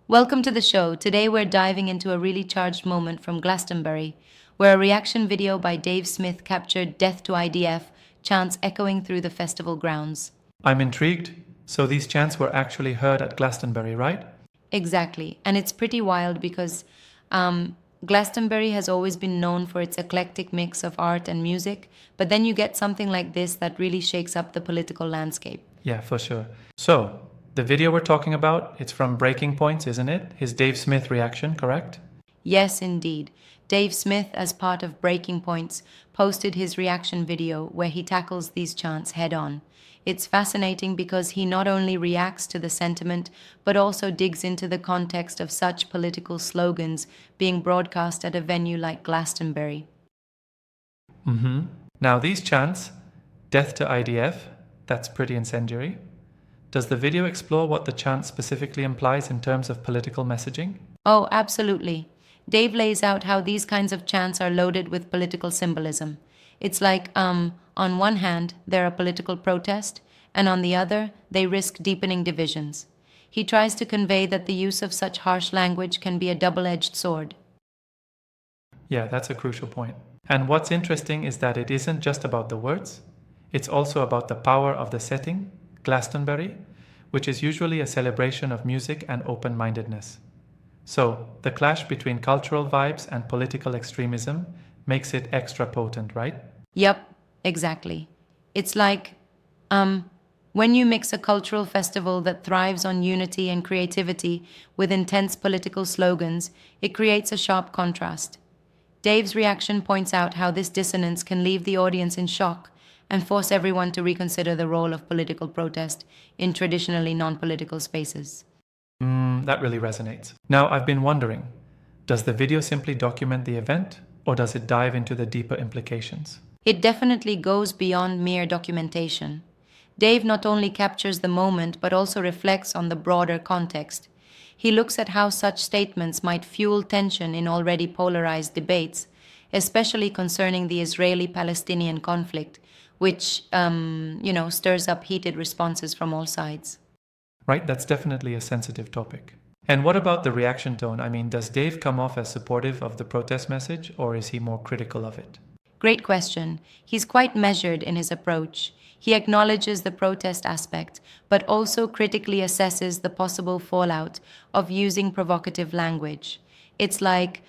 Welcome to the show. Today we're diving into a really charged moment from Glastonbury, where a reaction video by Dave Smith captured "Death to IDF" chants echoing through the festival grounds. I'm intrigued. So these chants were actually heard at Glastonbury, right? Exactly. And it's pretty wild because Glastonbury has always been known for its eclectic mix of art and music, but then you get something like this that really shakes up the political landscape. Yeah, for sure. So, the video we're talking about, it's from Breaking Points, isn't it? His Dave Smith reaction, correct? Yes, indeed. Dave Smith, as part of Breaking Points, posted his reaction video where he tackles these chants head on. It's fascinating because he not only reacts to the sentiment, but also digs into the context of such political slogans being broadcast at a venue like Glastonbury. Now, these chants, "Death to IDF," that's pretty incendiary. Does the video explore what the chant specifically implies in terms of political messaging? Oh, absolutely. Dave lays out how these kinds of chants are loaded with political symbolism. It's like, on one hand, they're a political protest, and on the other, they risk deepening divisions. He tries to convey that the use of such harsh language can be a double-edged sword. Yeah, that's a crucial point. And what's interesting is that it isn't just about the words, it's also about the power of the setting, Glastonbury, which is usually a celebration of music and open-mindedness. So, the clash between cultural vibes and political extremism makes it extra potent, right? Yep, exactly. It's like, when you mix a cultural festival that thrives on unity and creativity with intense political slogans, it creates a sharp contrast. Dave's reaction points out how this dissonance can leave the audience in shock and force everyone to reconsider the role of political protest in traditionally non-political spaces. That really resonates. Now, I've been wondering, does the video simply document the event, or does it dive into the deeper implications? It definitely goes beyond mere documentation. Dave not only captures the moment but also reflects on the broader context. He looks at how such statements might fuel tension in already polarized debates, especially concerning the Israeli-Palestinian conflict, which, stirs up heated responses from all sides. Right, that's definitely a sensitive topic. And what about the reaction tone? I mean, does Dave come off as supportive of the protest message, or is he more critical of it? Great question. He's quite measured in his approach. He acknowledges the protest aspect, but also critically assesses the possible fallout of using provocative language. It's like,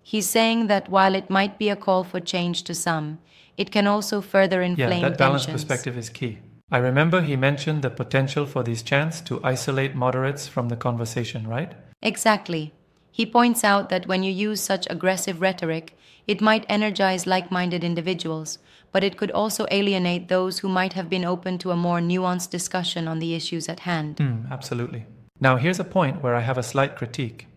he's saying that while it might be a call for change to some, it can also further inflame Yeah, that balanced tensions. perspective is key. I remember he mentioned the potential for these chants to isolate moderates from the conversation, right? Exactly. He points out that when you use such aggressive rhetoric, it might energize like-minded individuals, but it could also alienate those who might have been open to a more nuanced discussion on the issues at hand. Absolutely. Now, here's a point where I have a slight critique.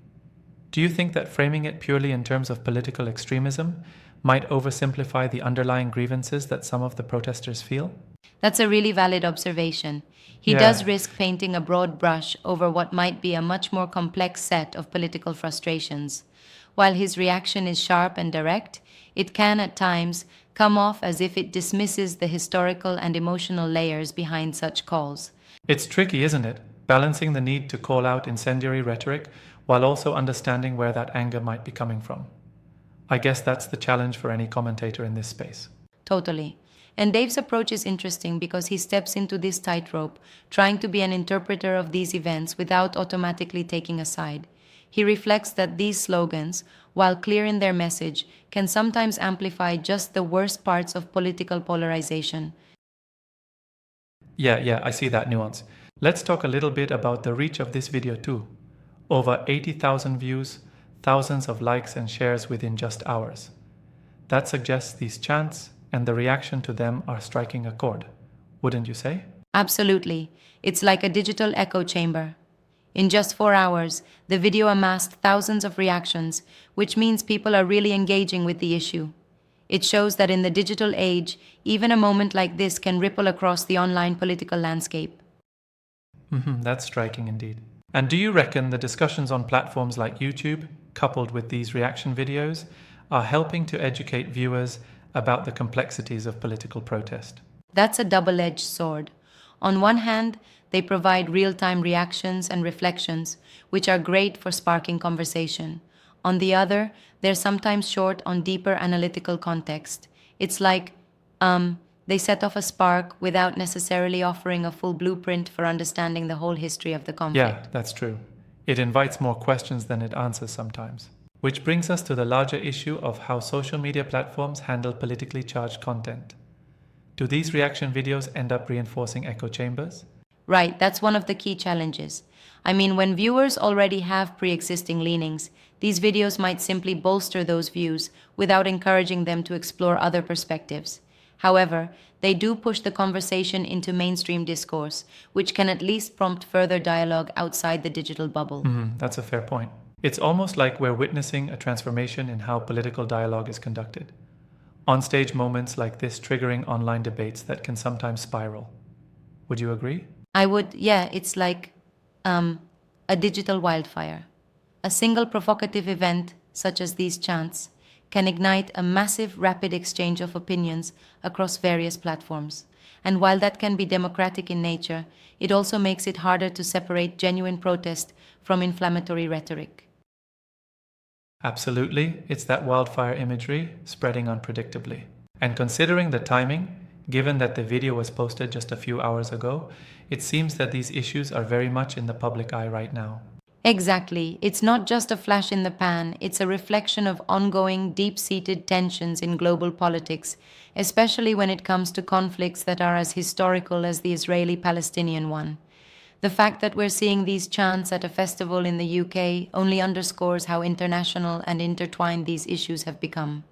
Do you think that framing it purely in terms of political extremism might oversimplify the underlying grievances that some of the protesters feel? That's a really valid observation. He Yeah. does risk painting a broad brush over what might be a much more complex set of political frustrations. While his reaction is sharp and direct, it can at times come off as if it dismisses the historical and emotional layers behind such calls. It's tricky, isn't it? Balancing the need to call out incendiary rhetoric while also understanding where that anger might be coming from. I guess that's the challenge for any commentator in this space. Totally. And Dave's approach is interesting because he steps into this tightrope, trying to be an interpreter of these events without automatically taking a side. He reflects that these slogans, while clear in their message, can sometimes amplify just the worst parts of political polarization. Yeah, I see that nuance. Let's talk a little bit about the reach of this video too. Over 80,000 views, thousands of likes and shares within just hours. That suggests these chants and the reaction to them are striking a chord, wouldn't you say? Absolutely. It's like a digital echo chamber. In just 4 hours, the video amassed thousands of reactions, which means people are really engaging with the issue. It shows that in the digital age, even a moment like this can ripple across the online political landscape. That's striking indeed. And do you reckon the discussions on platforms like YouTube, coupled with these reaction videos, are helping to educate viewers about the complexities of political protest? That's a double-edged sword. On one hand, they provide real time reactions and reflections, which are great for sparking conversation. On the other, they're sometimes short on deeper analytical context. It's like, they set off a spark without necessarily offering a full blueprint for understanding the whole history of the conflict. Yeah, that's true. It invites more questions than it answers sometimes. Which brings us to the larger issue of how social media platforms handle politically charged content. Do these reaction videos end up reinforcing echo chambers? Right, that's one of the key challenges. I mean, when viewers already have pre existing leanings, these videos might simply bolster those views without encouraging them to explore other perspectives. However, they do push the conversation into mainstream discourse, which can at least prompt further dialogue outside the digital bubble. That's a fair point. It's almost like we're witnessing a transformation in how political dialogue is conducted. On-stage moments like this triggering online debates that can sometimes spiral. Would you agree? I would, yeah, it's like a digital wildfire. A single provocative event, such as these chants, can ignite a massive, rapid exchange of opinions across various platforms. And while that can be democratic in nature, it also makes it harder to separate genuine protest from inflammatory rhetoric. Absolutely, it's that wildfire imagery spreading unpredictably. And considering the timing, given that the video was posted just a few hours ago, it seems that these issues are very much in the public eye right now. Exactly. It's not just a flash in the pan, it's a reflection of ongoing, deep seated tensions in global politics, especially when it comes to conflicts that are as historical as the Israeli Palestinian one. The fact that we're seeing these chants at a festival in the UK only underscores how international and intertwined these issues have become.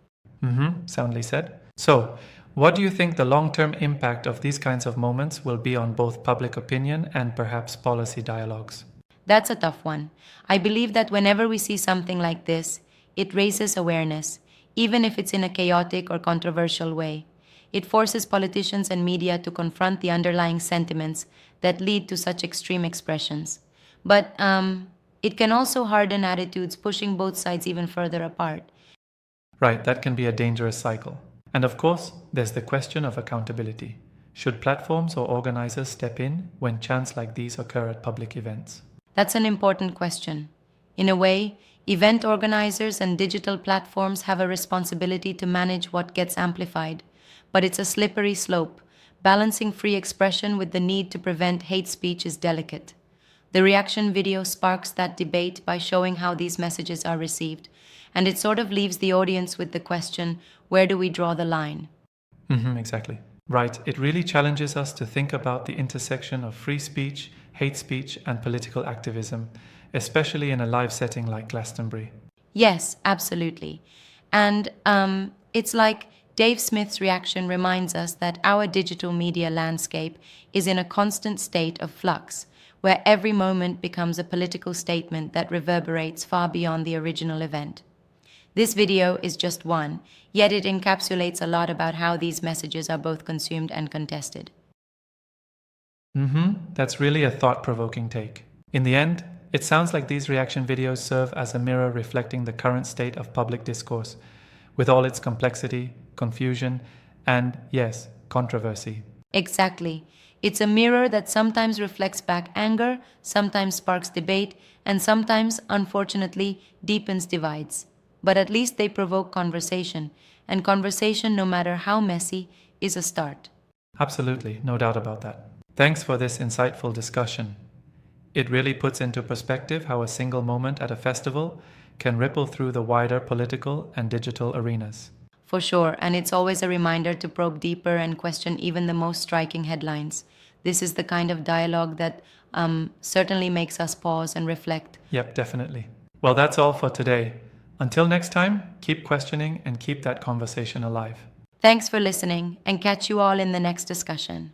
Soundly said. So, what do you think the long-term impact of these kinds of moments will be on both public opinion and perhaps policy dialogues? That's a tough one. I believe that whenever we see something like this, it raises awareness, even if it's in a chaotic or controversial way. It forces politicians and media to confront the underlying sentiments that lead to such extreme expressions. But it can also harden attitudes, pushing both sides even further apart. Right, that can be a dangerous cycle. And of course, there's the question of accountability. Should platforms or organizers step in when chants like these occur at public events? That's an important question. In a way, event organizers and digital platforms have a responsibility to manage what gets amplified. But it's a slippery slope. Balancing free expression with the need to prevent hate speech is delicate. The reaction video sparks that debate by showing how these messages are received, and it sort of leaves the audience with the question, where do we draw the line? Exactly. Right, it really challenges us to think about the intersection of free speech, hate speech, and political activism, especially in a live setting like Glastonbury. Yes, absolutely. And it's like Dave Smith's reaction reminds us that our digital media landscape is in a constant state of flux, where every moment becomes a political statement that reverberates far beyond the original event. This video is just one, yet it encapsulates a lot about how these messages are both consumed and contested. That's really a thought-provoking take. In the end, it sounds like these reaction videos serve as a mirror reflecting the current state of public discourse, with all its complexity, confusion, and, yes, controversy. Exactly. It's a mirror that sometimes reflects back anger, sometimes sparks debate, and sometimes, unfortunately, deepens divides. But at least they provoke conversation, and conversation, no matter how messy, is a start. Absolutely, no doubt about that. Thanks for this insightful discussion. It really puts into perspective how a single moment at a festival can ripple through the wider political and digital arenas. For sure, and it's always a reminder to probe deeper and question even the most striking headlines. This is the kind of dialogue that certainly makes us pause and reflect. Yep, definitely. Well, that's all for today. Until next time, keep questioning and keep that conversation alive. Thanks for listening, and catch you all in the next discussion.